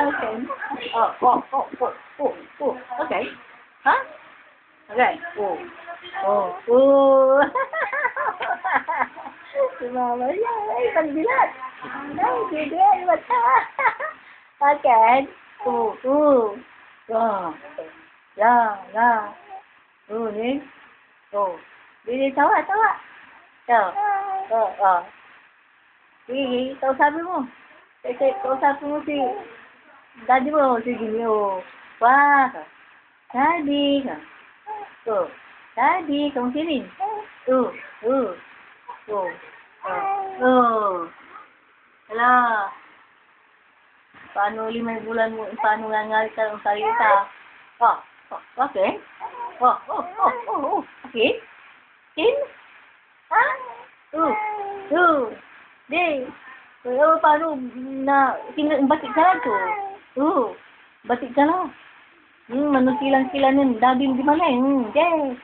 Okay. Okay. Huh? Okay. Si Mama yan. Ay, pagbilat. Ay, sige. Mata. Okay. Ya. Ni. Dili, tawa. Sige, kausapin mo. Kausapin mo si daddy mo. Sige, Wah. Daddy. Daddy, kamu sini. Hala. Paano 5 bulan mo, paano nangyari ka ng salita? Okay. Okay. Kin? Ha? Di. Paano na, batik ka lang to. Batik ka lang. Manusilang sila nun. Daddy, di mana eh. Yes.